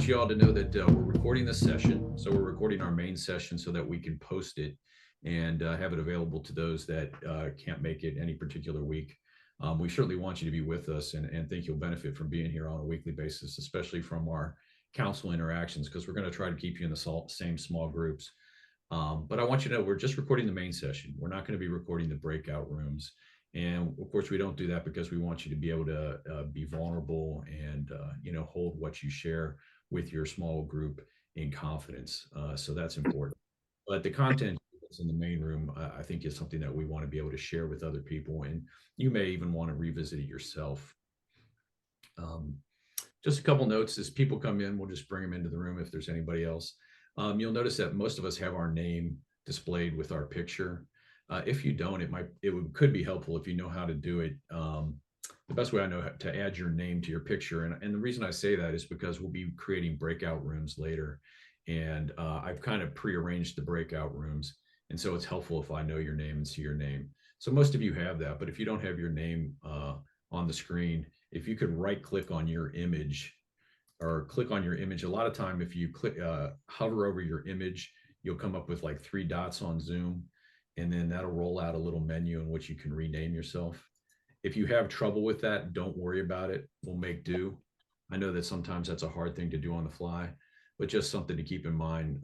want you all to know that we're recording this session. So we're recording our main session so that we can post it and have it available to those that can't make it any particular week. We certainly want you to be with us and think you'll benefit from being here on a weekly basis, especially from our council interactions, because we're going to try to keep you in the same small groups. But I want you to know we're just recording the main session. We're not going to be recording the breakout rooms. And of course, we don't do that because we want you to be able to be vulnerable and, hold what you share with your small group in confidence. So that's important. But the content in the main room, I think, is something that we want to be able to share with other people. And you may even want to revisit it yourself. Just a couple notes as people come in, we'll just bring them into the room if there's anybody else. You'll notice that most of us have our name displayed with our picture. If you don't, could be helpful if you know how to do it. The best way I know to add your name to your picture, and the reason I say that is because we'll be creating breakout rooms later, and I've kind of prearranged the breakout rooms, and so it's helpful if I know your name and see your name. So most of you have that, but if you don't have your name on the screen, if you could right-click on your image or click on your image. A lot of time, if you click hover over your image, you'll come up with like 3 dots on Zoom, and then that'll roll out a little menu in which you can rename yourself. If you have trouble with that, don't worry about it. We'll make do. I know that sometimes that's a hard thing to do on the fly, but just something to keep in mind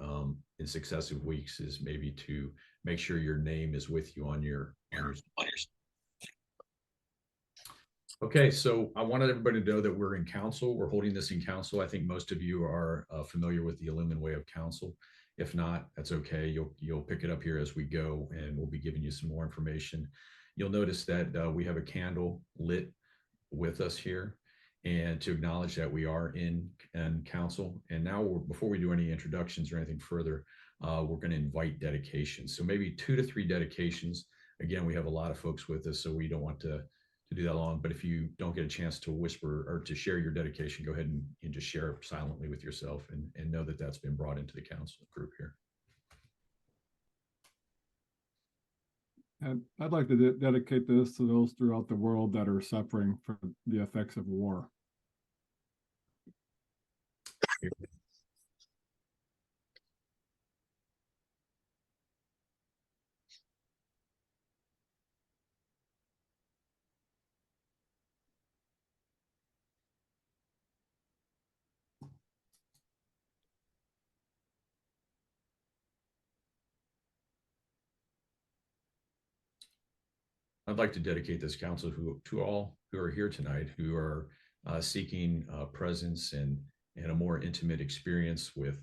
in successive weeks is maybe to make sure your name is with you on your. Okay, so I wanted everybody to know that we're in council. We're holding this in council. I think most of you are familiar with the Illumin way of council. If not, that's okay. You'll pick it up here as we go, and we'll be giving you some more information. You'll notice that we have a candle lit with us here, and to acknowledge that we are in council. And now, before we do any introductions or anything further, we're going to invite dedications. So maybe 2 to 3 dedications. Again, we have a lot of folks with us, so we don't want to do that long. But if you don't get a chance to whisper or to share your dedication, go ahead and just share it silently with yourself and know that that's been brought into the council group here. And I'd like to dedicate this to those throughout the world that are suffering from the effects of war. I'd like to dedicate this council to all who are here tonight, who are seeking presence and a more intimate experience with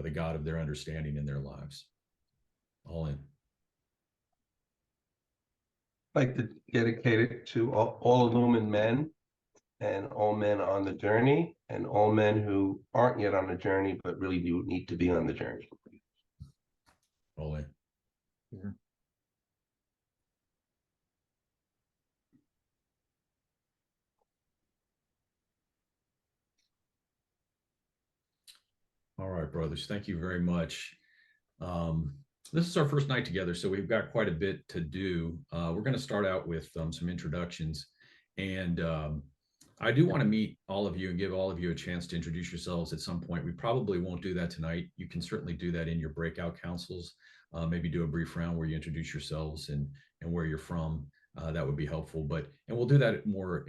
the God of their understanding in their lives. All in. I'd like to dedicate it to all Illumin men and all men on the journey and all men who aren't yet on the journey but really do need to be on the journey. All in. Yeah. All right, brothers, thank you very much. This is our first night together, so we've got quite a bit to do. We're going to start out with some introductions, and I do want to meet all of you and give all of you a chance to introduce yourselves at some point. We probably won't do that tonight. You can certainly do that in your breakout councils. Maybe do a brief round where you introduce yourselves and where you're from. That would be helpful, and we'll do that more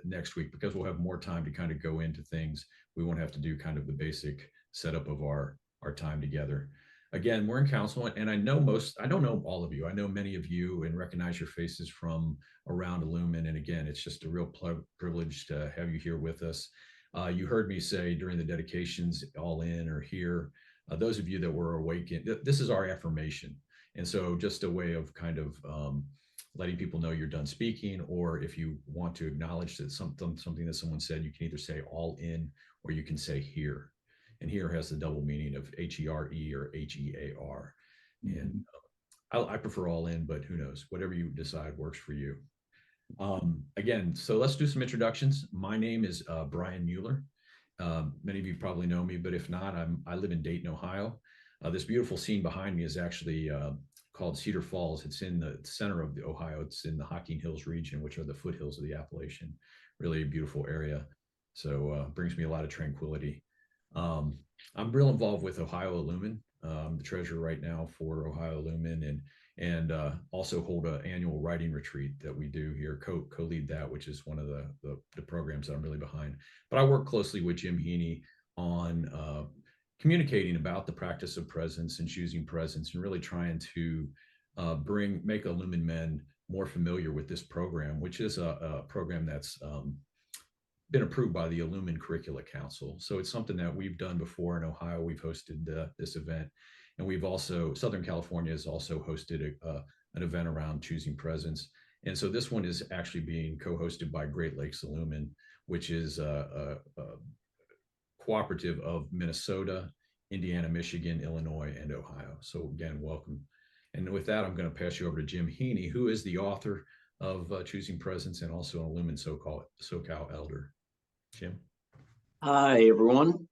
next week because we'll have more time to kind of go into things. We won't have to do kind of the basic setup of our time together. Again, we're in council, and I don't know all of you. I know many of you and recognize your faces from around Illumin. And again, it's just a real privilege to have you here with us. You heard me say during the dedications, all in or here, those of you that were awakened, this is our affirmation. And so just a way of kind of letting people know you're done speaking, or if you want to acknowledge that something that someone said, you can either say all in or you can say here. And here has the double meaning of H-E-R-E or H-E-A-R. And I prefer all in, but who knows? Whatever you decide works for you. Again, so let's do some introductions. My name is Brian Mueller. Many of you probably know me, but if not, I live in Dayton, Ohio. This beautiful scene behind me is actually called Cedar Falls. It's in the center of the Ohio. It's in the Hocking Hills region, which are the foothills of the Appalachian. Really a beautiful area. So brings me a lot of tranquility. I'm real involved with Ohio Illumin. I'm the treasurer right now for Ohio Illumin, and also hold an annual writing retreat that we do here. Co-lead that, which is one of the programs that I'm really behind. But I work closely with Jim Heaney on communicating about the practice of presence and choosing presence, and really trying to make Illumin men more familiar with this program, which is a program that's been approved by the Illumin Curricula Council. So it's something that we've done before in Ohio. We've hosted this event, and we've also, Southern California has also hosted an event around choosing presence. And so this one is actually being co-hosted by Great Lakes Illumin, which is a cooperative of Minnesota, Indiana, Michigan, Illinois, and Ohio. So again, welcome. And with that, I'm going to pass you over to Jim Heaney, who is the author of Choosing Presence and also an Illumin SoCal elder. Jim. Hi, everyone.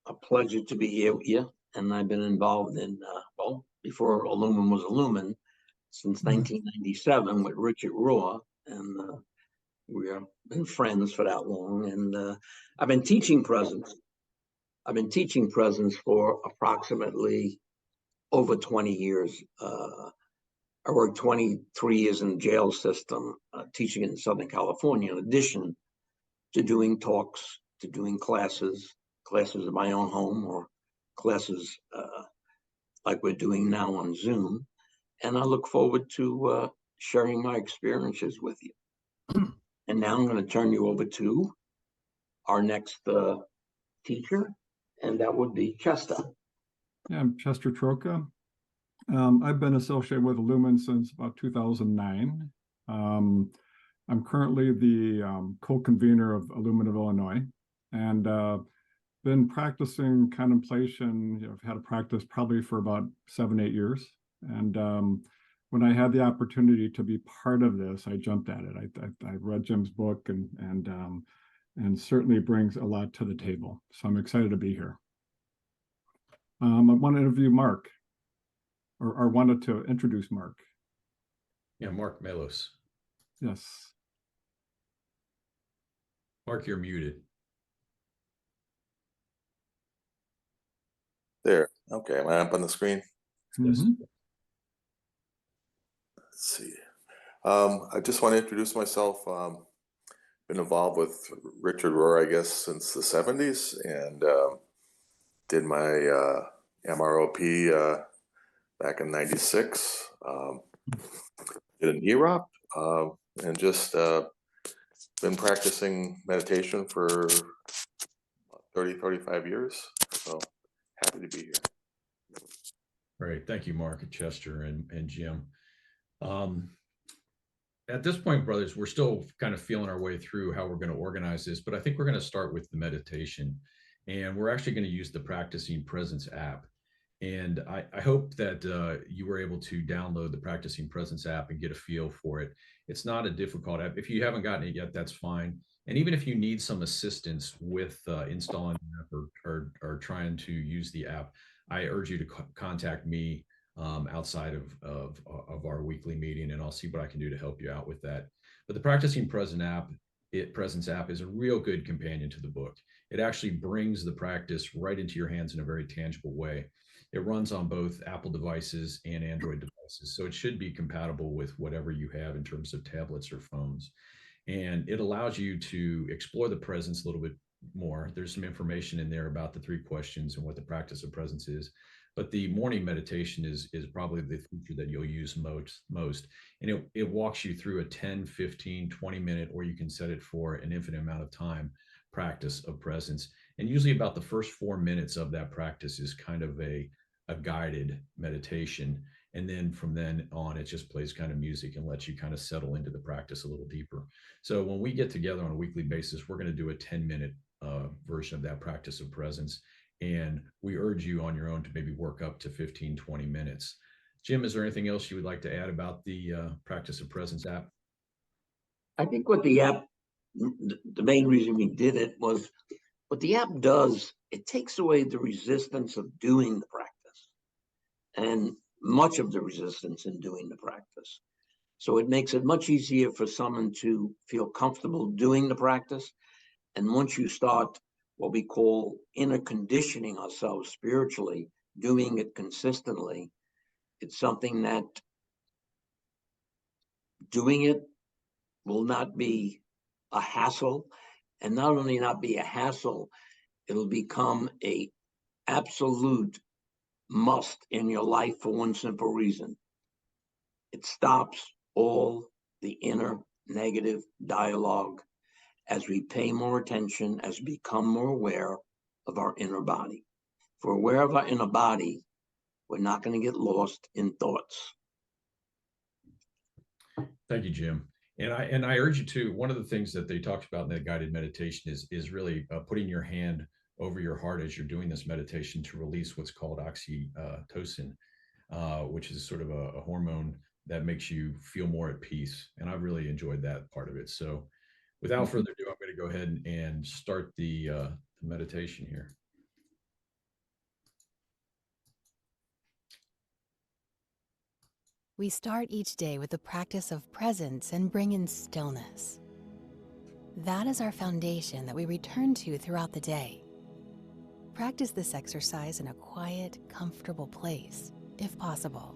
A pleasure to be here with you. And I've been involved in, well, before Illumin was Illumin, since 1997 with Richard Rohr. And we have been friends for that long. And I've been teaching presence. I've been teaching presence for approximately over 20 years. I worked 23 years in the jail system, teaching in Southern California, in addition to doing talks, to doing classes in my own home, or classes like we're doing now on Zoom. And I look forward to sharing my experiences with you. And now I'm going to turn you over to our next teacher, and that would be Chester. Yeah, I'm Chester Trocha. I've been associated with Illumin since about 2009. I'm currently the co-convener of Illumin of Illinois, and been practicing contemplation. I've had a practice probably for about 7-8 years. And when I had the opportunity to be part of this, I jumped at it. I read Jim's book, and certainly brings a lot to the table. So I'm excited to be here. I want to interview Mark, or wanted to introduce Mark. Yeah, Mark Mehlos. Yes. Mark, you're muted. There. Okay, am I up on the screen? Yes. Mhm. Let's see. I just want to introduce myself. Been involved with Richard Rohr, I guess, since the 70s, and did my MROP back in 96. Did an EROP, and just been practicing meditation for 35 years. So happy to be here. Great. Thank you, Mark and Chester and Jim. At this point, brothers, we're still kind of feeling our way through how we're going to organize this, but I think we're going to start with the meditation, and we're actually going to use the Practicing Presence app. And I hope that you were able to download the Practicing Presence app and get a feel for it. It's not a difficult app. If you haven't gotten it yet, that's fine. And even if you need some assistance with installing the app or trying to use the app, I urge you to contact me outside of our weekly meeting, and I'll see what I can do to help you out with that. But the Practicing Presence app is a real good companion to the book. It actually brings the practice right into your hands in a very tangible way. It runs on both Apple devices and Android devices, so it should be compatible with whatever you have in terms of tablets or phones. And it allows you to explore the presence a little bit more. There's some information in there about the 3 questions and what the practice of presence is. But the morning meditation is probably the feature that you'll use most. And it walks you through a 10, 15, 20 minute, or you can set it for an infinite amount of time, practice of presence. And usually about the first 4 minutes of that practice is kind of a guided meditation. And then from then on, it just plays kind of music and lets you kind of settle into the practice a little deeper. So when we get together on a weekly basis, we're going to do a 10-minute version of that practice of presence. And we urge you on your own to maybe work up to 15, 20 minutes. Jim, is there anything else you would like to add about the Practice of Presence app? I think what the app, the main reason we did it was what the app does, it takes away the resistance of doing the practice and much of the resistance in doing the practice. So it makes it much easier for someone to feel comfortable doing the practice. And once you start what we call inner conditioning ourselves spiritually, doing it consistently. It's something that doing it will not be a hassle, and not only not be a hassle, it'll become a absolute must in your life for one simple reason. It stops all the inner negative dialogue as we pay more attention, as we become more aware of our inner body. If we're aware of our inner body, we're not going to get lost in thoughts. Thank you, Jim. And I urge you to, one of the things that they talked about in the guided meditation is really putting your hand over your heart as you're doing this meditation to release what's called oxytocin, which is sort of a hormone that makes you feel more at peace. And I've really enjoyed that part of it. So without further ado, I'm going to go ahead and start the meditation here. We start each day with the practice of presence and bring in stillness. That is our foundation that we return to throughout the day. Practice this exercise in a quiet, comfortable place, if possible,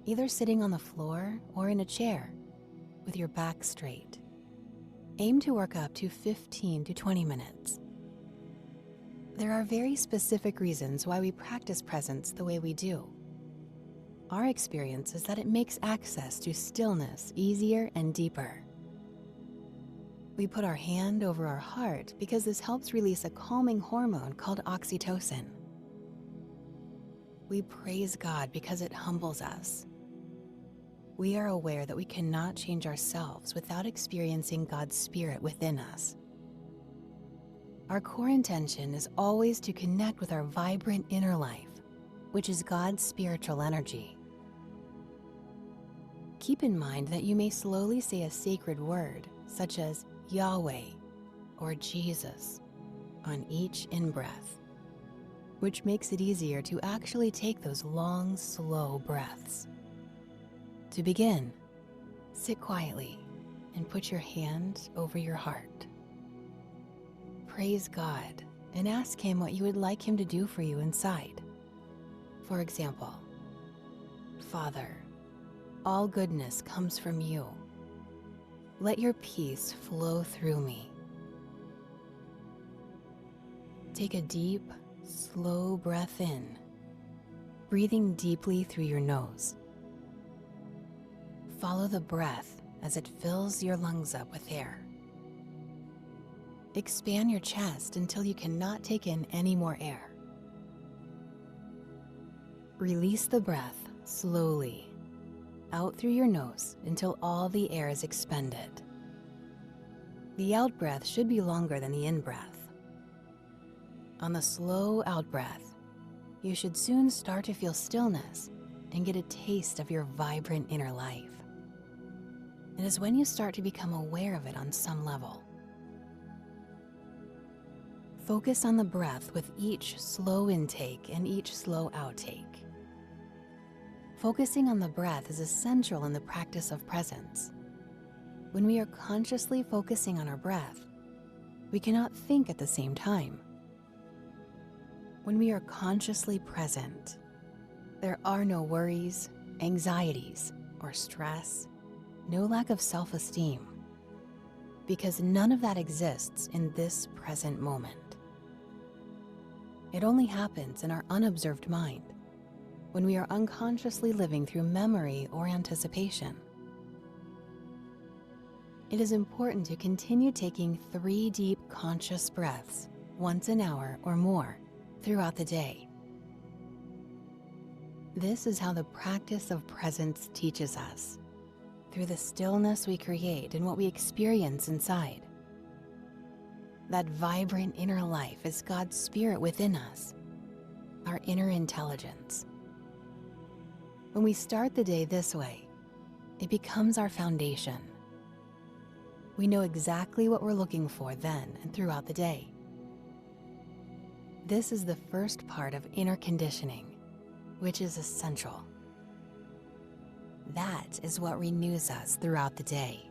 either sitting on the floor or in a chair with your back straight. Aim to work up to 15 to 20 minutes. There are very specific reasons why we practice presence the way we do. Our experience is that it makes access to stillness easier and deeper. We put our hand over our heart because this helps release a calming hormone called oxytocin. We praise God because it humbles us. We are aware that we cannot change ourselves without experiencing God's Spirit within us. Our core intention is always to connect with our vibrant inner life, which is God's spiritual energy. Keep in mind that you may slowly say a sacred word, such as Yahweh or Jesus, on each in-breath, which makes it easier to actually take those long, slow breaths. To begin, sit quietly and put your hand over your heart. Praise God and ask Him what you would like Him to do for you inside. For example, Father, all goodness comes from you. Let your peace flow through me. Take a deep, slow breath in, breathing deeply through your nose. Follow the breath as it fills your lungs up with air. Expand your chest until you cannot take in any more air. Release the breath slowly out through your nose until all the air is expended. The out breath should be longer than the in breath. On the slow out breath, you should soon start to feel stillness and get a taste of your vibrant inner life. It is when you start to become aware of it on some level. Focus on the breath with each slow intake and each slow outtake. Focusing on the breath is essential in the practice of presence. When we are consciously focusing on our breath, we cannot think at the same time. When we are consciously present, there are no worries, anxieties, or stress, no lack of self-esteem, because none of that exists in this present moment. It only happens in our unobserved mind, when we are unconsciously living through memory or anticipation. It is important to continue taking 3 deep conscious breaths once an hour or more throughout the day. This is how the practice of presence teaches us, through the stillness we create and what we experience inside. That vibrant inner life is God's Spirit within us, our inner intelligence. When we start the day this way, it becomes our foundation. We know exactly what we're looking for then and throughout the day. This is the first part of inner conditioning, which is essential. That is what renews us throughout the day.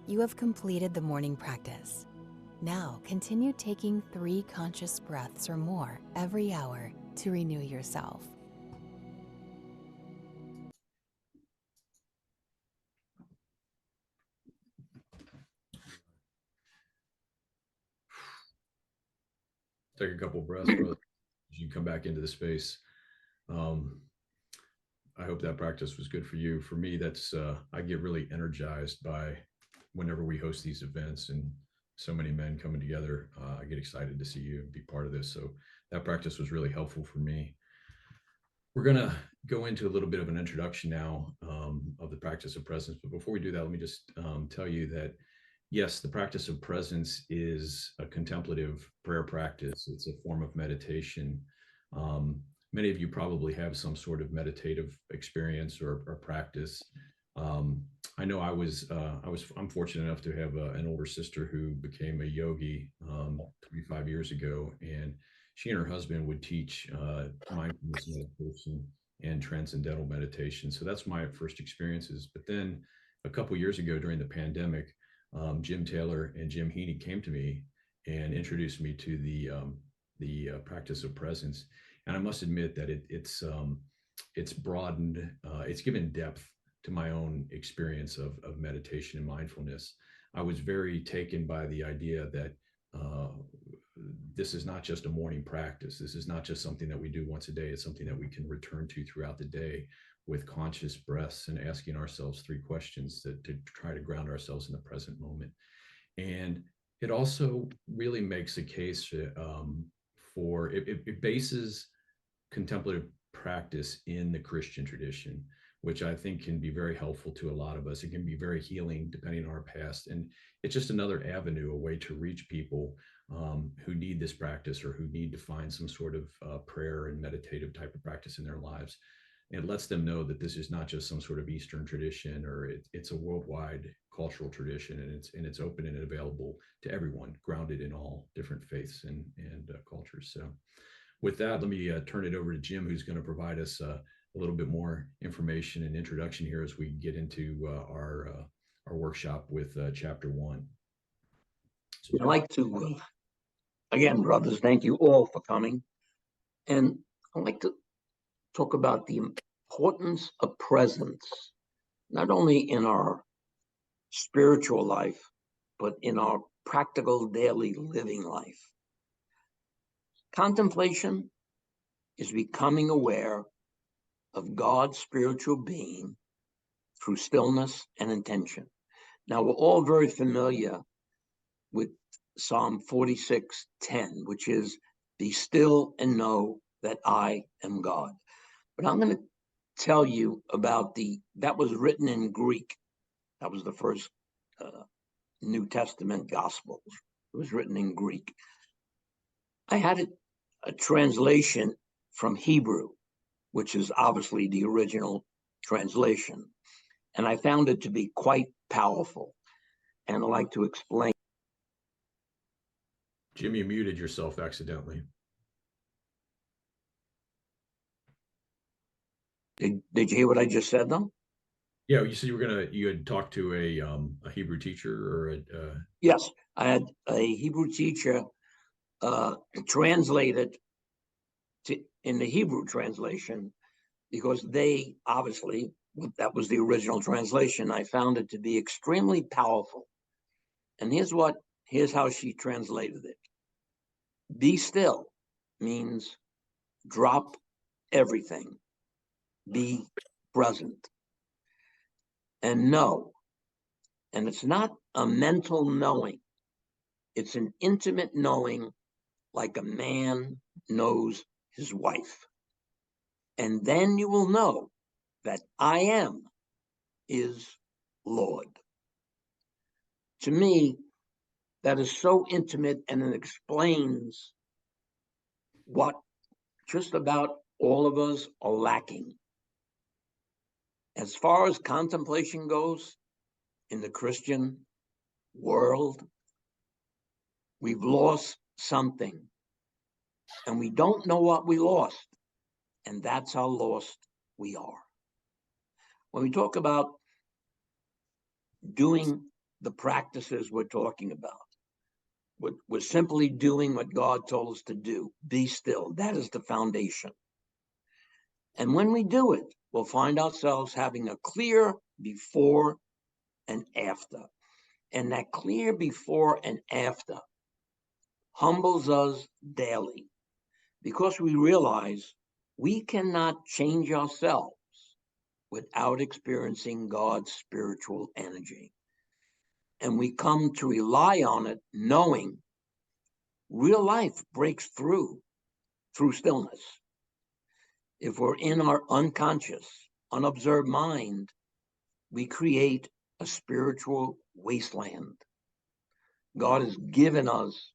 You have completed the morning practice. Now continue taking 3 conscious breaths or more every hour to renew yourself. Take a couple breaths, brother, as you come back into the space. I hope that practice was good for you. For me, that's I get really energized by whenever we host these events and so many men coming together. I get excited to see you and be part of this. So that practice was really helpful for me. We're going to go into a little bit of an introduction now of the practice of presence. But before we do that, let me just tell you that, yes, the practice of presence is a contemplative prayer practice. It's a form of meditation. Many of you probably have some sort of meditative experience or practice. I know I'm fortunate enough to have an older sister who became a yogi 25 years ago, and she and her husband would teach mindfulness meditation and transcendental meditation. So that's my first experiences. But then a couple years ago during the pandemic, Jim Taylor and Jim Heaney came to me and introduced me to the practice of presence. And I must admit that it's broadened, it's given depth to my own experience of meditation and mindfulness. I was very taken by the idea that this is not just a morning practice. This is not just something that we do once a day. It's something that we can return to throughout the day with conscious breaths and asking ourselves 3 questions to try to ground ourselves in the present moment. And it also really makes a case for it bases contemplative practice in the Christian tradition, which I think can be very helpful to a lot of us. It can be very healing depending on our past. And it's just another avenue, a way to reach people who need this practice or who need to find some sort of prayer and meditative type of practice in their lives. It lets them know that this is not just some sort of Eastern tradition, or it's a worldwide cultural tradition, and it's open and available to everyone, grounded in all different faiths and cultures. So with that, let me turn it over to Jim, who's going to provide us a little bit more information and introduction here as we get into our workshop with chapter 1. So, I'd like to, again, brothers, thank you all for coming. And I'd like to talk about the importance of presence, not only in our spiritual life, but in our practical daily living life. Contemplation is becoming aware of God's spiritual being through stillness and intention. Now, we're all very familiar with Psalm 46:10, which is, "Be still and know that I am God." But I'm going to tell you about that was written in Greek. That was the first New Testament Gospels. It was written in Greek. I had a translation from Hebrew, which is obviously the original translation. And I found it to be quite powerful. And I'd like to explain. Jim, you muted yourself accidentally. Did you hear what I just said, though? Yeah, you said you had talked to a Hebrew teacher or Yes, I had a Hebrew teacher translated in the Hebrew translation, because they obviously, that was the original translation. I found it to be extremely powerful. And here's how she translated it. Be still means drop everything, be present, and know. And it's not a mental knowing. It's an intimate knowing, like a man knows his wife. And then you will know that I am is Lord. To me, that is so intimate, and it explains what just about all of us are lacking. As far as contemplation goes in the Christian world, we've lost something, and we don't know what we lost, and that's how lost we are. When we talk about doing the practices we're talking about. We're simply doing what God told us to do. Be still. That is the foundation. And when we do it, we'll find ourselves having a clear before and after. And that clear before and after humbles us daily, because we realize we cannot change ourselves without experiencing God's spiritual energy. And we come to rely on it, knowing real life breaks through stillness. If we're in our unconscious, unobserved mind, we create a spiritual wasteland. God has given us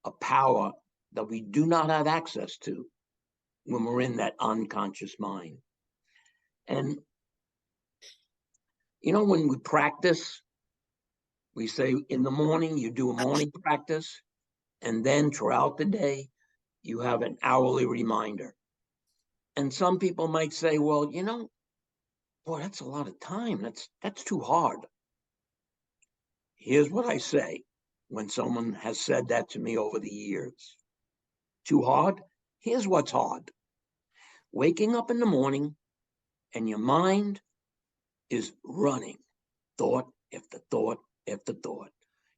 a power that we do not have access to when we're in that unconscious mind. And, you know, when we practice, we say in the morning, you do a morning practice, and then throughout the day, you have an hourly reminder. And some people might say, well, you know, boy, that's a lot of time. That's too hard. Here's what I say when someone has said that to me over the years. Too hard? Here's what's hard. Waking up in the morning and your mind is running, thought after thought after thought.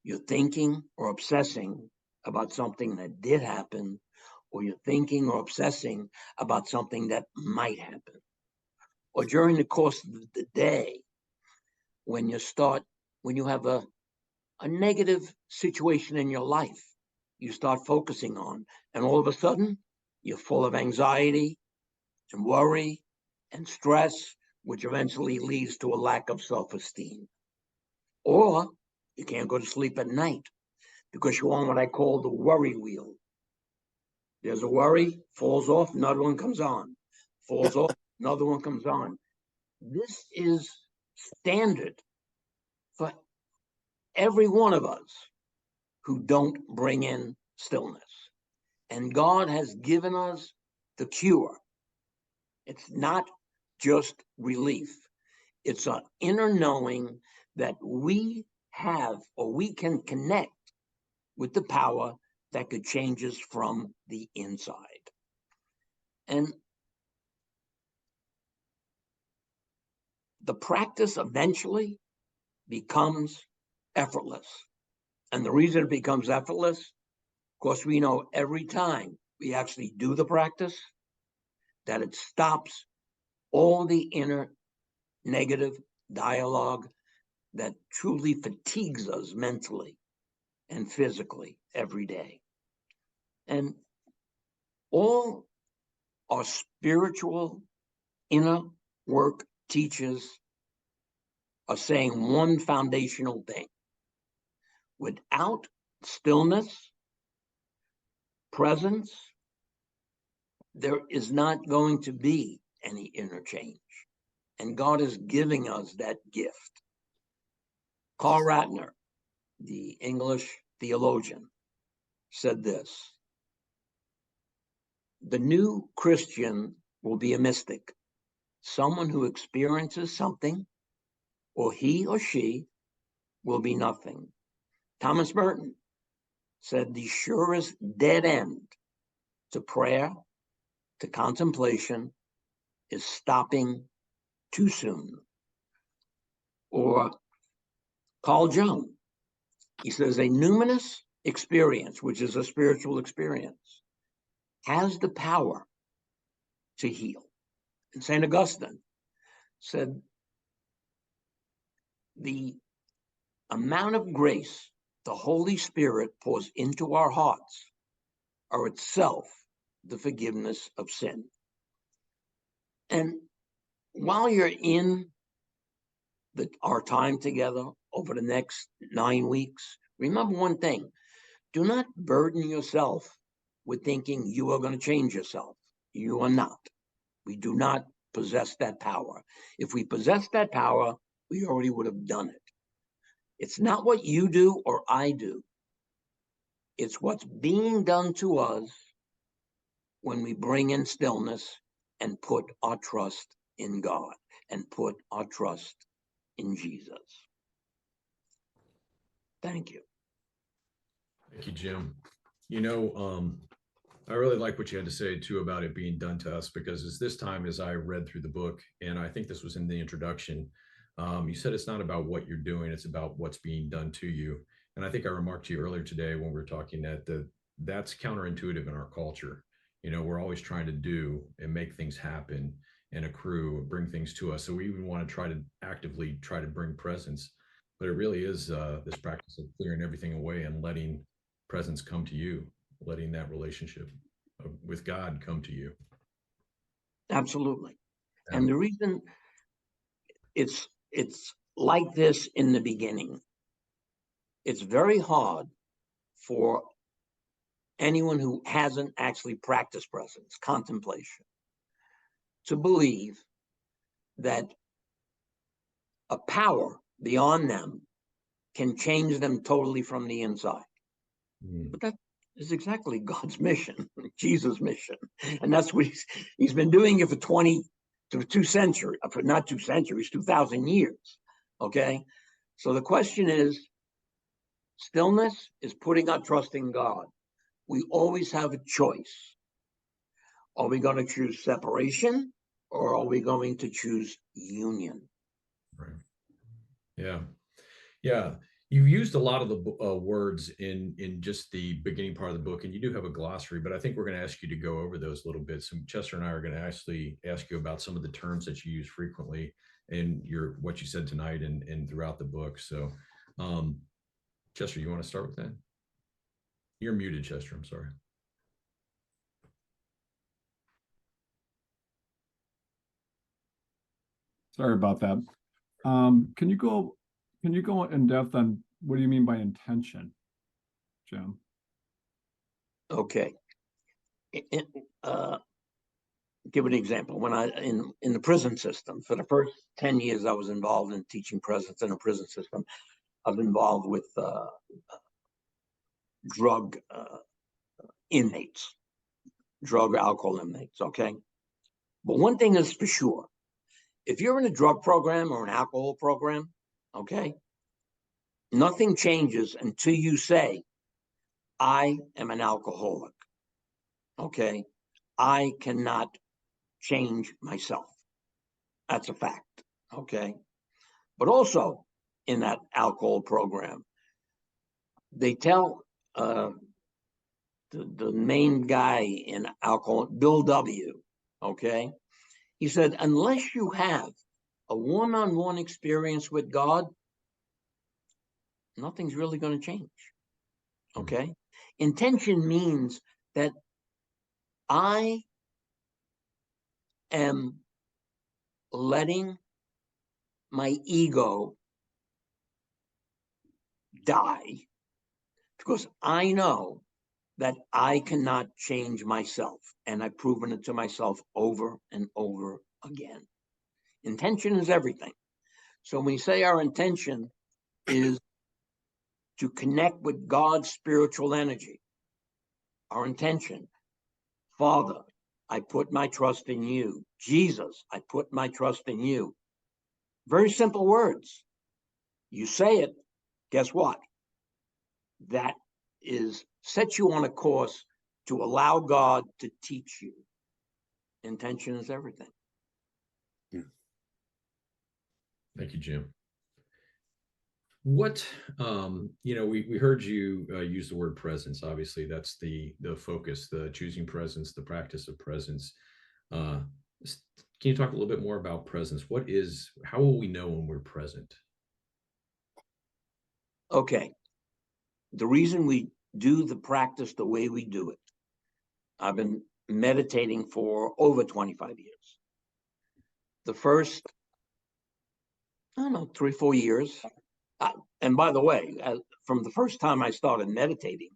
You're thinking or obsessing about something that did happen, or you're thinking or obsessing about something that might happen. Or during the course of the day, when you have a negative situation in your life, you start focusing on, and all of a sudden, you're full of anxiety and worry and stress, which eventually leads to a lack of self-esteem. Or you can't go to sleep at night because you're on what I call the worry wheel. There's a worry, falls off, another one comes on. Falls off, another one comes on. This is standard for every one of us who don't bring in stillness. And God has given us the cure. It's not just relief. It's an inner knowing that we have, or we can connect with the power that could change us from the inside. And the practice eventually becomes effortless. And the reason it becomes effortless, of course, we know every time we actually do the practice, that it stops all the inner negative dialogue that truly fatigues us mentally and physically every day. And all our spiritual inner work teachers are saying one foundational thing. Without stillness, presence, there is not going to be any inner change. And God is giving us that gift. Karl Ratner, the English theologian, said this: the new Christian will be a mystic, someone who experiences something, or he or she will be nothing. Thomas Merton said the surest dead end to prayer, to contemplation, is stopping too soon. Or Carl Jung, he says a numinous experience, which is a spiritual experience, has the power to heal. And St. Augustine said the amount of grace the Holy Spirit pours into our hearts are itself the forgiveness of sin. And while you're in our time together over the next 9 weeks, remember one thing: do not burden yourself with thinking you are going to change yourself. You are not. We do not possess that power. If we possess that power, we already would have done it. It's not what you do or I do. It's what's being done to us when we bring in stillness and put our trust in God and put our trust in Jesus. Thank you. Thank you, Jim. You know, I really like what you had to say too about it being done to us, because as this time, as I read through the book, and I think this was in the introduction, you said it's not about what you're doing, it's about what's being done to you. And I think I remarked to you earlier today when we were talking that that's counterintuitive in our culture. You know, we're always trying to do and make things happen and accrue, bring things to us. So we even want to try to actively try to bring presence, but it really is this practice of clearing everything away and letting presence come to you, letting that relationship with God come to you. Absolutely. Yeah. And the reason it's like this in the beginning, it's very hard for anyone who hasn't actually practiced presence, contemplation, to believe that a power beyond them can change them totally from the inside. Mm. But that is exactly God's mission, Jesus' mission. And that's what he's been doing it for 2,000 years. Okay. So the question is, stillness is putting our trust in God. We always have a choice. Are we going to choose separation, or are we going to choose union? Right. Yeah. Yeah. You've used a lot of the words in just the beginning part of the book, and you do have a glossary, but I think we're going to ask you to go over those a little bit. So Chester and I are going to actually ask you about some of the terms that you use frequently in what you said tonight and throughout the book. So Chester, you want to start with that? You're muted, Chester. I'm sorry. Sorry about that. Can you go in depth on what do you mean by intention, Jim? Okay. Give an example. When in the prison system, for the first 10 years I was involved in teaching presence in a prison system. I was involved with drug inmates, drug alcohol inmates, okay? But one thing is for sure, if you're in a drug program or an alcohol program, okay, nothing changes until you say, I am an alcoholic, okay? I cannot change myself. That's a fact, okay? But also in that alcohol program, they tell the main guy in alcohol, Bill W., okay? He said, unless you have a one-on-one experience with God, nothing's really going to change, okay? Intention means that I am letting my ego die because I know that I cannot change myself. And I've proven it to myself over and over again. Intention is everything. So when we say our intention is to connect with God's spiritual energy, our intention, Father, I put my trust in you. Jesus, I put my trust in you. Very simple words. You say it, guess what? That sets you on a course to allow God to teach you. Intention is everything. Thank you, Jim. What, we heard you use the word presence. Obviously, that's the focus, the choosing presence, the practice of presence. Can you talk a little bit more about presence? How will we know when we're present? Okay. The reason we do the practice the way we do it, I've been meditating for over 25 years. The first, 3, 4 years. And by the way, from the first time I started meditating,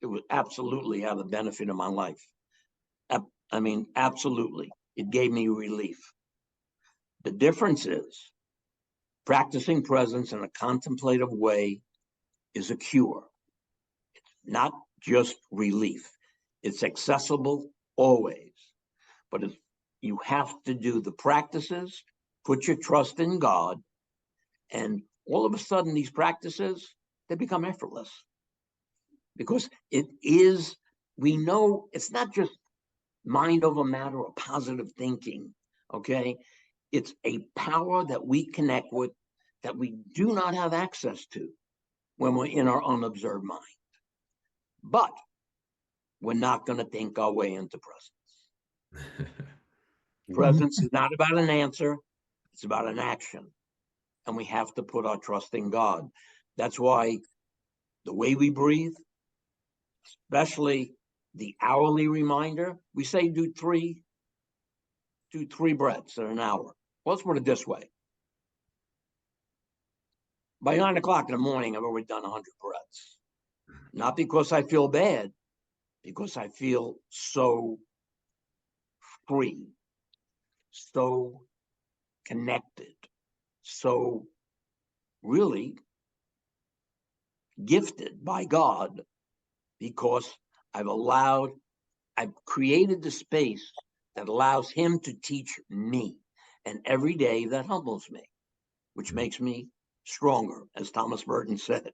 it was absolutely had the benefit of my life. I mean, absolutely. It gave me relief. The difference is practicing presence in a contemplative way is a cure. It's not just relief. It's accessible always. But you have to do the practices, put your trust in God, and all of a sudden these practices, they become effortless. Because it is, we know it's not just mind over matter or positive thinking, okay? It's a power that we connect with that we do not have access to when we're in our unobserved mind. But we're not going to think our way into presence. Presence is not about an answer, it's about an action. And we have to put our trust in God. That's why the way we breathe, especially the hourly reminder, we say do three breaths in an hour. Well, let's put it this way. By 9 o'clock in the morning, I've already done 100 breaths. Not because I feel bad, because I feel so free, so connected, so really gifted by God, because I've created the space that allows him to teach me. And every day that humbles me, which makes me stronger, as Thomas Merton said.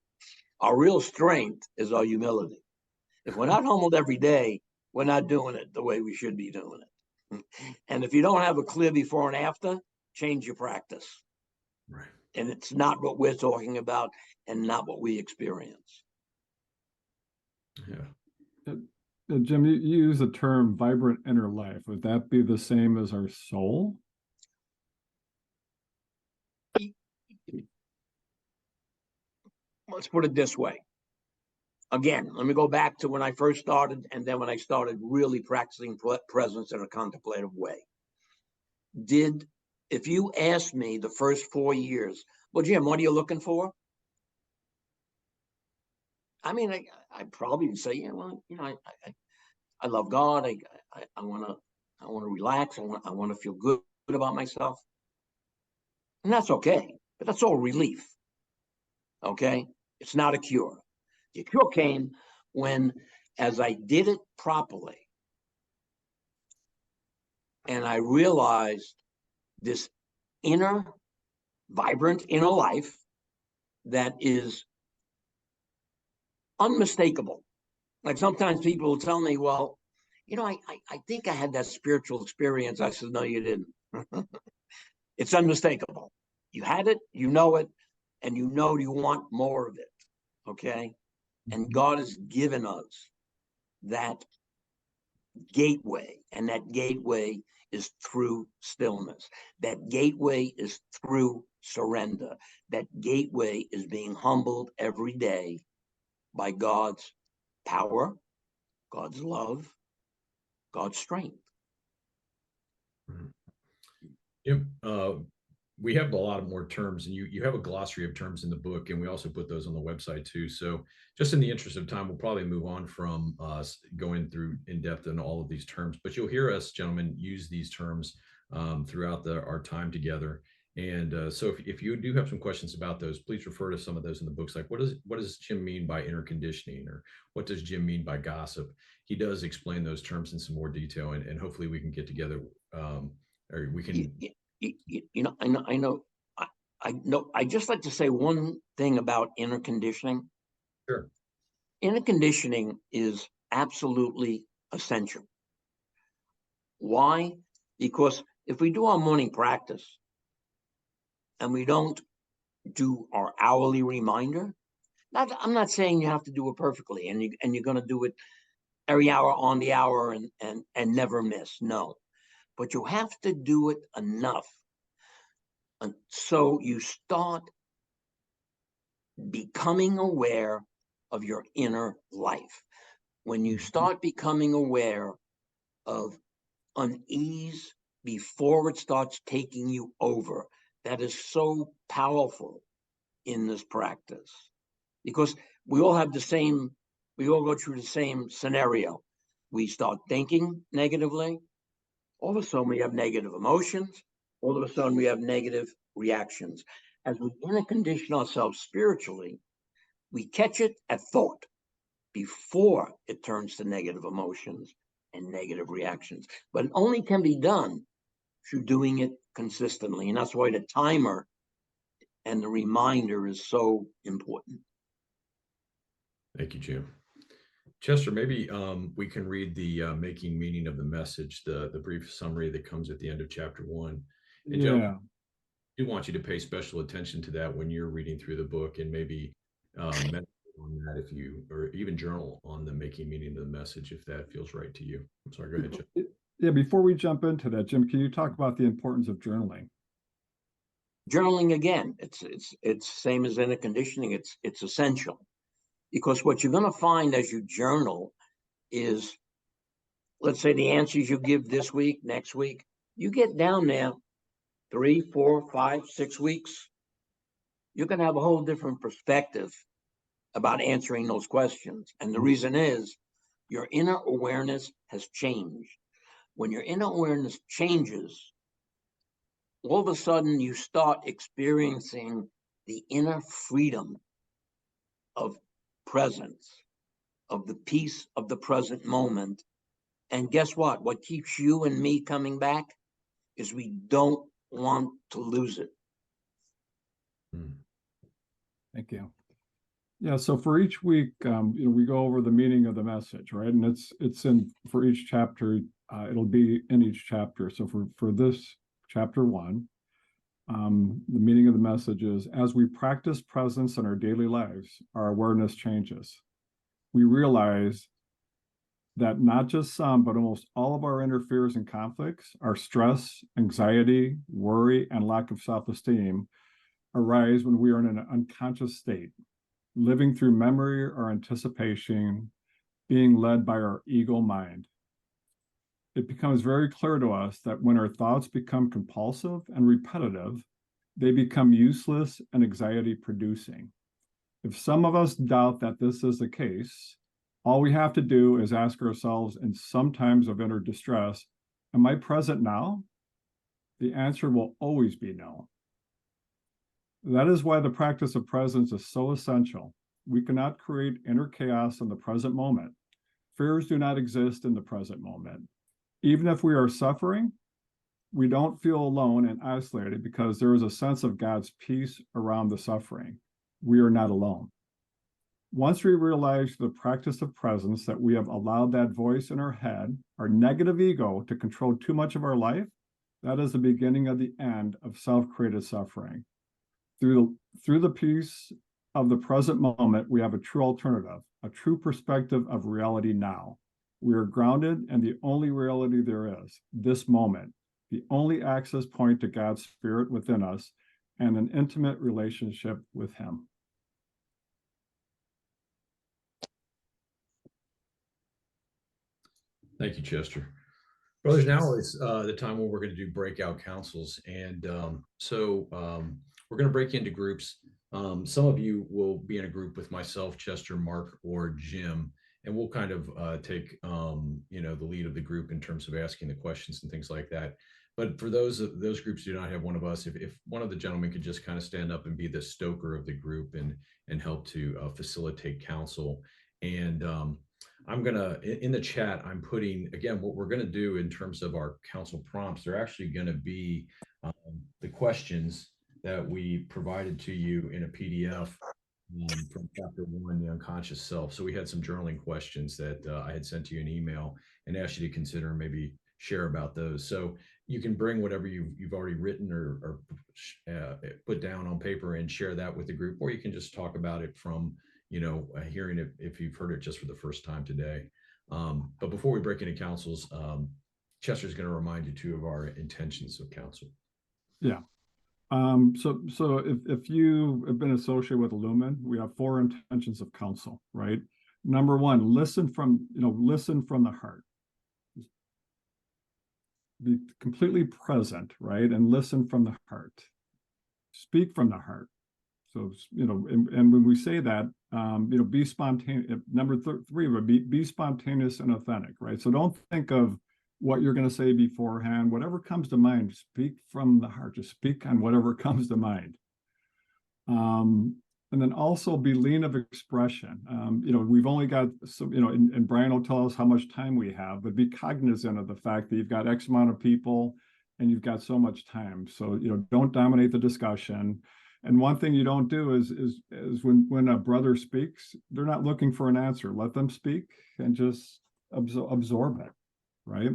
Our real strength is our humility. If we're not humbled every day, we're not doing it the way we should be doing it. And if you don't have a clear before and after, change your practice. Right. And it's not what we're talking about and not what we experience. Yeah. Jim, you use the term vibrant inner life. Would that be the same as our soul? Let's put it this way. Again, let me go back to when I first started and then when I started really practicing presence in a contemplative way. If you asked me the first 4 years, well, Jim, what are you looking for? I mean, I probably would say, yeah, well, I love God. I want to relax. I want to feel good about myself. And that's okay, but that's all relief. Okay. It's not a cure. The cure came when, as I did it properly, and I realized this vibrant inner life that is unmistakable. Like sometimes people will tell me, well, I think I had that spiritual experience. I said, no, you didn't. It's unmistakable. You had it, you know it, and you want more of it. Okay. And God has given us that gateway, and that gateway is through stillness. That gateway is through surrender. That gateway is being humbled every day by God's power, God's love, God's strength. Yep. We have a lot of more terms, and you have a glossary of terms in the book, and we also put those on the website too. So just in the interest of time, we'll probably move on from us going through in depth in all of these terms, but you'll hear us, gentlemen, use these terms throughout our time together. And so if you do have some questions about those, please refer to some of those in the books. Like what does Jim mean by inner conditioning, or what does Jim mean by gossip? He does explain those terms in some more detail, and hopefully we can get together, or we can. I know. I just like to say one thing about inner conditioning. Sure. Inner conditioning is absolutely essential. Why? Because if we do our morning practice and we don't do our hourly reminder, I'm not saying you have to do it perfectly and you're going to do it every hour on the hour and never miss. No, but you have to do it enough. And so you start becoming aware of your inner life. When you start becoming aware of unease before it starts taking you over, that is so powerful in this practice, because we all go through the same scenario. We start thinking negatively. All of a sudden we have negative emotions. All of a sudden we have negative reactions. As we inner condition ourselves spiritually, we catch it at thought before it turns to negative emotions and negative reactions. But it only can be done through doing it consistently. And that's why the timer and the reminder is so important. Thank you, Jim. Chester, maybe we can read the making meaning of the message, the brief summary that comes at the end of chapter 1. And Joe, Yeah. I do want you to pay special attention to that when you're reading through the book, and maybe meditate on that if you, or even journal on the making meaning of the message if that feels right to you. I'm sorry, go ahead, Joe. Yeah, before we jump into that, Jim, can you talk about the importance of journaling? Journaling, again, it's same as inner conditioning. It's essential, because what you're going to find as you journal is, let's say, the answers you give this week, next week, you get down there 3, 4, 5, 6 weeks, you're going to have a whole different perspective about answering those questions. And the reason is your inner awareness has changed. When your inner awareness changes, all of a sudden you start experiencing the inner freedom of presence, of the peace of the present moment. And guess what? What keeps you and me coming back is we don't want to lose it. Thank you. Yeah, so for each week, we go over the meaning of the message, right? And it's in for each chapter. It'll be in each chapter. So for this chapter 1, the meaning of the message is: as we practice presence in our daily lives, our awareness changes. We realize that not just some, but almost all of our inner fears and conflicts, our stress, anxiety, worry, and lack of self-esteem arise when we are in an unconscious state, living through memory or anticipation, being led by our ego mind. It becomes very clear to us that when our thoughts become compulsive and repetitive, they become useless and anxiety producing. If some of us doubt that this is the case, all we have to do is ask ourselves in some times of inner distress, am I present now? The answer will always be no. That is why the practice of presence is so essential. We cannot create inner chaos in the present moment. Fears do not exist in the present moment. Even if we are suffering, we don't feel alone and isolated because there is a sense of God's peace around the suffering. We are not alone. Once we realize the practice of presence that we have allowed that voice in our head, our negative ego, to control too much of our life, that is the beginning of the end of self-created suffering. Through the peace of the present moment, we have a true alternative, a true perspective of reality now. We are grounded in the only reality there is, this moment, the only access point to God's Spirit within us, and an intimate relationship with Him. Thank you, Chester. Brothers, now is the time when we're going to do breakout councils. And we're going to break into groups. Some of you will be in a group with myself, Chester, Mark, or Jim, and we'll kind of take the lead of the group in terms of asking the questions and things like that. But for those groups who do not have one of us, if one of the gentlemen could just kind of stand up and be the stoker of the group and help to facilitate council. And I'm gonna, in the chat, I'm putting, again, what we're gonna do in terms of our council prompts. They're actually gonna be the questions that we provided to you in a PDF from chapter 1, the unconscious self. So we had some journaling questions that I had sent to you an email and asked you to consider and maybe share about those. So you can bring whatever you've already written or put down on paper and share that with the group, or you can just talk about it from hearing it if you've heard it just for the first time today. But before we break into councils, Chester's going to remind you too of our intentions of council. Yeah. So if you have been associated with Lumen, we have 4 intentions of counsel, right? Number 1, listen from the heart. Be completely present, right? And listen from the heart. Speak from the heart. So, and when we say that, be spontaneous. Number 3 would be spontaneous and authentic, right? So don't think of what you're going to say beforehand. Whatever comes to mind, speak from the heart. Just speak on whatever comes to mind. And then also be lean of expression. We've only got some, and Brian will tell us how much time we have, but be cognizant of the fact that you've got X amount of people and you've got so much time. So, don't dominate the discussion. And one thing you don't do is when a brother speaks, they're not looking for an answer. Let them speak and just absorb it, right?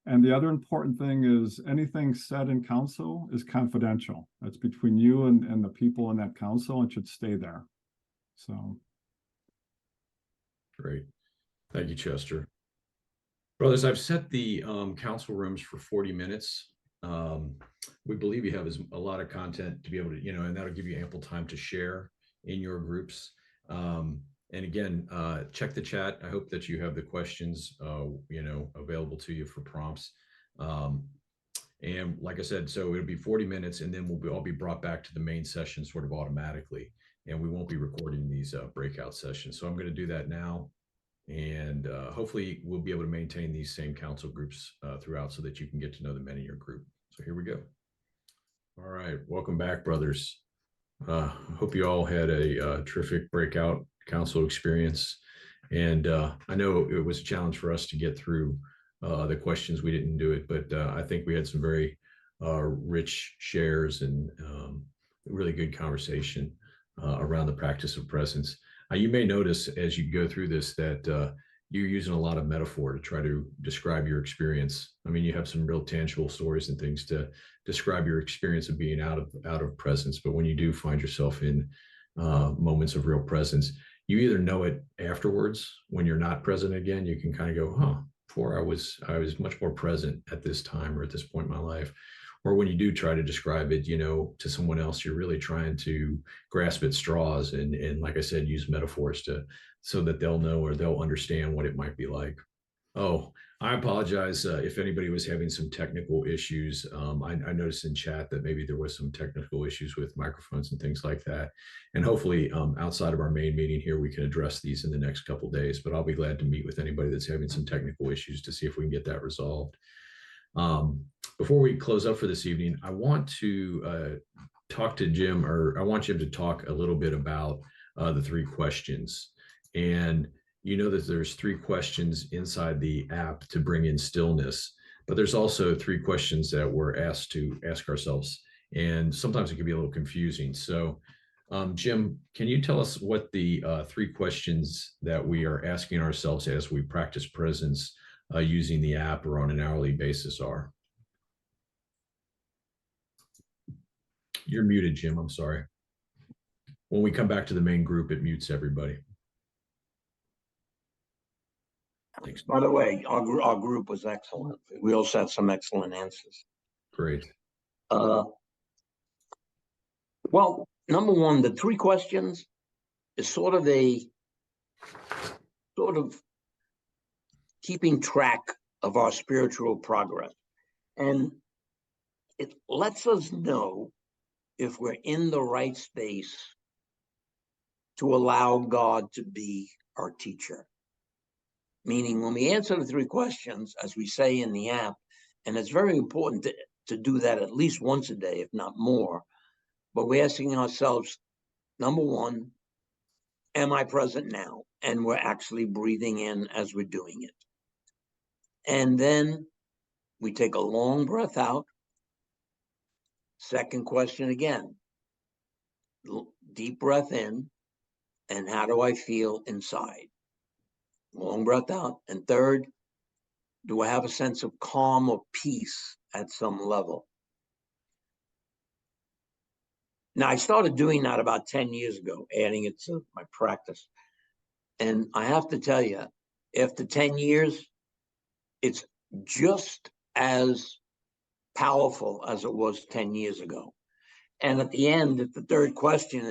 And the other important thing is anything said in council is confidential. That's between you and the people in that council and should stay there. So. Great. Thank you, Chester. Brothers, I've set the council rooms for 40 minutes. We believe you have a lot of content to be able to, and that'll give you ample time to share in your groups. And again, check the chat. I hope that you have the questions, available to you for prompts. And like I said, so it'll be 40 minutes and then we'll all be brought back to the main session sort of automatically. And we won't be recording these breakout sessions. So I'm going to do that now. And hopefully we'll be able to maintain these same council groups throughout so that you can get to know the men in your group. So here we go. All right. Welcome back, brothers. Hope you all had a terrific breakout council experience. And I know it was a challenge for us to get through the questions. We didn't do it, but I think we had some very rich shares and really good conversation around the practice of presence. You may notice as you go through this that you're using a lot of metaphor to try to describe your experience. I mean, you have some real tangible stories and things to describe your experience of being out of presence. But when you do find yourself in moments of real presence, you either know it afterwards when you're not present again. You can kind of go, huh, before I was much more present at this time or at this point in my life. Or when you do try to describe it, to someone else, you're really trying to grasp at straws and like I said, use metaphors so that they'll know or they'll understand what it might be like. Oh, I apologize if anybody was having some technical issues. I noticed in chat that maybe there was some technical issues with microphones and things like that. And hopefully outside of our main meeting here, we can address these in the next couple of days, but I'll be glad to meet with anybody that's having some technical issues to see if we can get that resolved. Before we close up for this evening, I want to talk to Jim, or I want Jim to talk a little bit about the 3 questions. And you know that there's 3 questions inside the app to bring in stillness, but there's also 3 questions that we're asked to ask ourselves. And sometimes it can be a little confusing. So Jim, can you tell us what the 3 questions that we are asking ourselves as we practice presence using the app or on an hourly basis are? You're muted, Jim. I'm sorry. When we come back to the main group, it mutes everybody. Thanks. By the way, our group was excellent. We also had some excellent answers. Great. Well, number one, the 3 questions is sort of keeping track of our spiritual progress. And it lets us know if we're in the right space to allow God to be our teacher. Meaning when we answer the 3 questions, as we say in the app, and it's very important to do that at least once a day, if not more, but we're asking ourselves, number one, am I present now? And we're actually breathing in as we're doing it. And then we take a long breath out. Second question again, deep breath in, and how do I feel inside? Long breath out. And third, do I have a sense of calm or peace at some level? Now, I started doing that about 10 years ago, adding it to my practice. And I have to tell you, after 10 years, it's just as powerful as it was 10 years ago. And at the end, if the third question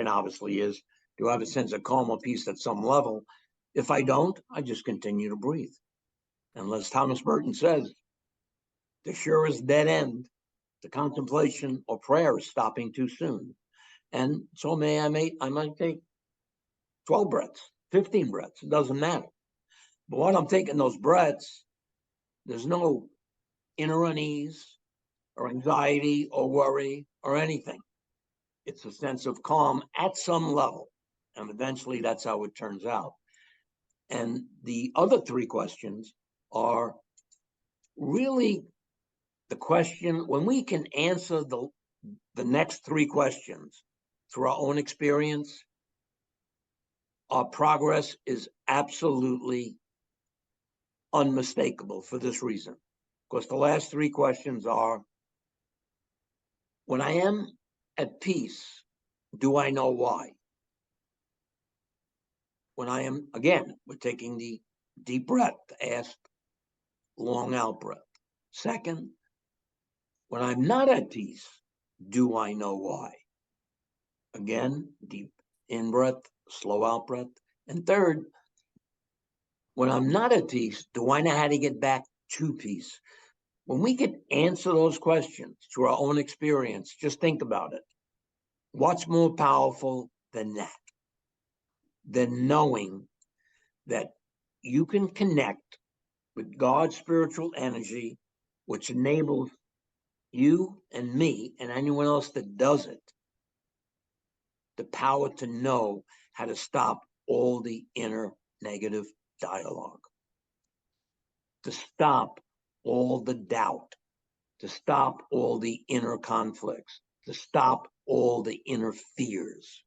obviously is, do I have a sense of calm or peace at some level? If I don't, I just continue to breathe. Unless Thomas Merton says, the surest dead end to contemplation or prayer is stopping too soon. And so I might take 12 breaths, 15 breaths, it doesn't matter. But when I'm taking those breaths, there's no inner unease or anxiety or worry or anything. It's a sense of calm at some level. And eventually that's how it turns out. And the other 3 questions are really the question, when we can answer the next three questions through our own experience, our progress is absolutely unmistakable for this reason. Because the last three questions are, when I am at peace, do I know why? When I am, again, we're taking the deep breath to ask long out breath. Second, when I'm not at peace, do I know why? Again, deep in breath, slow out breath. And third, when I'm not at peace, do I know how to get back to peace? When we can answer those questions through our own experience, just think about it. What's more powerful than that? Than knowing that you can connect with God's spiritual energy, which enables you and me and anyone else that does it, the power to know how to stop all the inner negative dialogue, to stop all the doubt, to stop all the inner conflicts, to stop all the inner fears.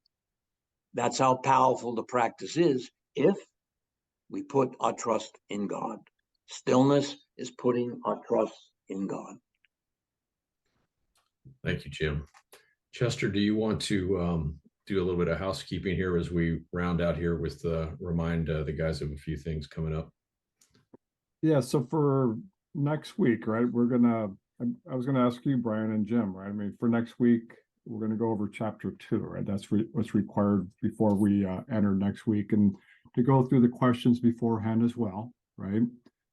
That's how powerful the practice is if we put our trust in God. Stillness is putting our trust in God. Thank you, Jim. Chester, do you want to do a little bit of housekeeping here as we round out here with remind the guys of a few things coming up? Yeah, so for next week, right, I was gonna ask you, Brian and Jim, right? I mean, for next week, we're gonna go over chapter 2, right? That's what's required before we enter next week, and to go through the questions beforehand as well, right?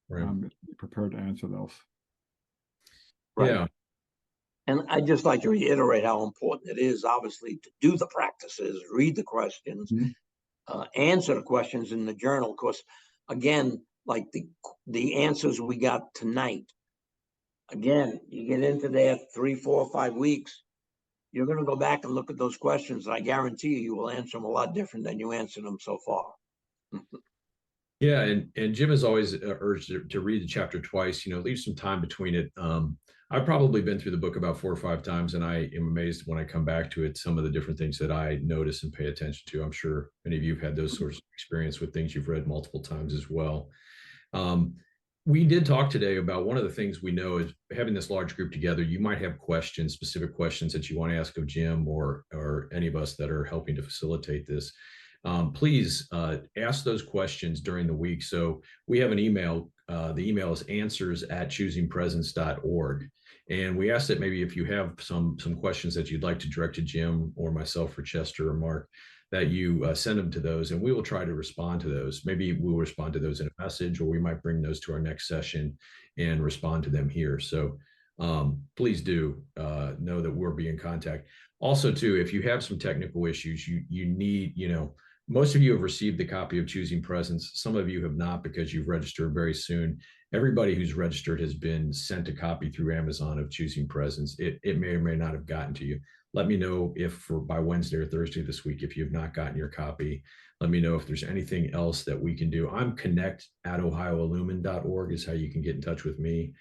Right. Be prepared to answer those. Right. Yeah. And I'd just like to reiterate how important it is, obviously, to do the practices, read the questions, answer the questions in the journal. Because, again, like the answers we got tonight, again, you get into there 3, 4, 5 weeks, you're going to go back and look at those questions. And I guarantee you will answer them a lot different than you answered them so far. Yeah, and Jim has always urged to read the chapter twice, leave some time between it. I've probably been through the book about 4 or 5 times, and I am amazed when I come back to it, some of the different things that I notice and pay attention to. I'm sure many of you have had those sorts of experience with things you've read multiple times as well. We did talk today about one of the things we know is having this large group together, you might have questions, specific questions that you want to ask of Jim or any of us that are helping to facilitate this. Please ask those questions during the week. So we have an email. The email is answers@choosingpresence.org. And we ask that maybe if you have some questions that you'd like to direct to Jim or myself or Chester or Mark, that you send them to those, and we will try to respond to those. Maybe we'll respond to those in a message, or we might bring those to our next session and respond to them here. So please do know that we'll be in contact. Also, too, if you have some technical issues, you need, most of you have received the copy of Choosing Presence. Some of you have not because you've registered very soon. Everybody who's registered has been sent a copy through Amazon of Choosing Presence. It may or may not have gotten to you. Let me know if by Wednesday or Thursday this week, if you've not gotten your copy. Let me know if there's anything else that we can do. I'm connect@ohioillumin.org is how you can get in touch with me.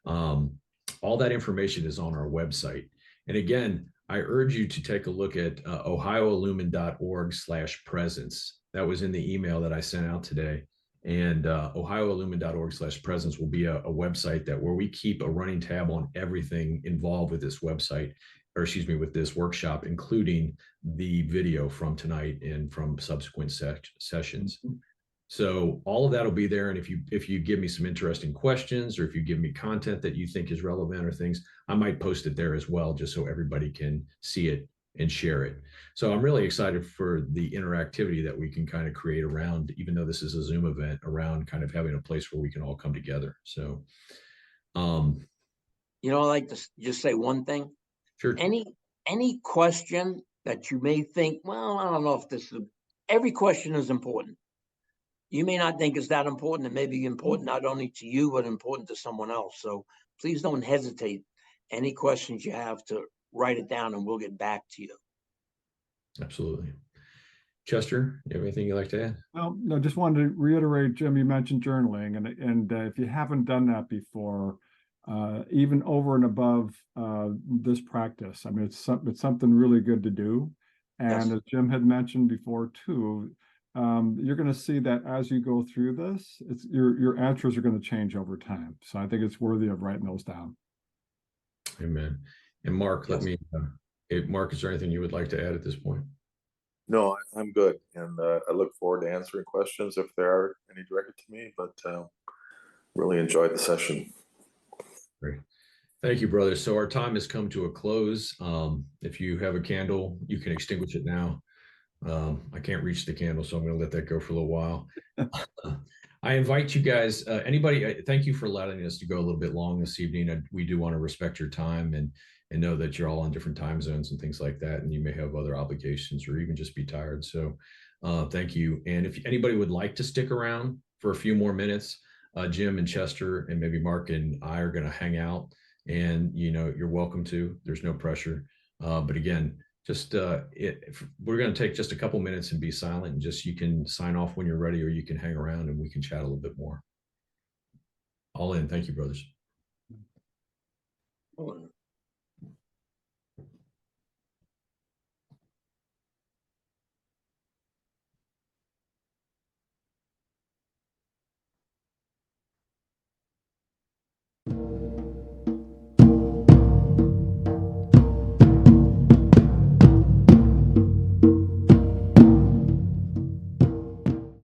All that information is on our website. And again, I urge you to take a look at ohioillumin.org/presence. That was in the email that I sent out today. And ohioillumin.org/presence will be a website where we keep a running tab on everything involved with this website, or excuse me, with this workshop, including the video from tonight and from subsequent sessions. So all of that will be there. And if you give me some interesting questions, or if you give me content that you think is relevant or things, I might post it there as well, just so everybody can see it and share it. So I'm really excited for the interactivity that we can kind of create around, even though this is a Zoom event, around kind of having a place where we can all come together. So, I'd like to just say one thing. sure. Any question that you may think, well, I don't know if every question is important. You may not think it's that important. It may be important not only to you, but important to someone else. So please don't hesitate. Any questions you have, to write it down and we'll get back to you. Absolutely. Chester, you have anything you'd like to add? Well, no, just wanted to reiterate, Jim, you mentioned journaling, and if you haven't done that before, even over and above this practice. I mean, it's something really good to do. And as Jim had mentioned before too, you're going to see that as you go through this, your answers are going to change over time. So I think it's worthy of writing those down. Amen. And Mark, Mark, is there anything you would like to add at this point? No, I'm good. And I look forward to answering questions if there are any directed to me, but really enjoyed the session. Great. Thank you, brother. So our time has come to a close. If you have a candle, you can extinguish it now. I can't reach the candle, so I'm going to let that go for a little while. I invite you guys, thank you for allowing us to go a little bit long this evening. We do want to respect your time and know that you're all on different time zones and things like that, and you may have other obligations or even just be tired. So thank you. And if anybody would like to stick around for a few more minutes, Jim and Chester and maybe Mark and I are going to hang out, and you're welcome to. There's no pressure. But again, just we're going to take just a couple minutes and be silent, and just you can sign off when you're ready, or you can hang around and we can chat a little bit more. All in. Thank you, brothers. All in.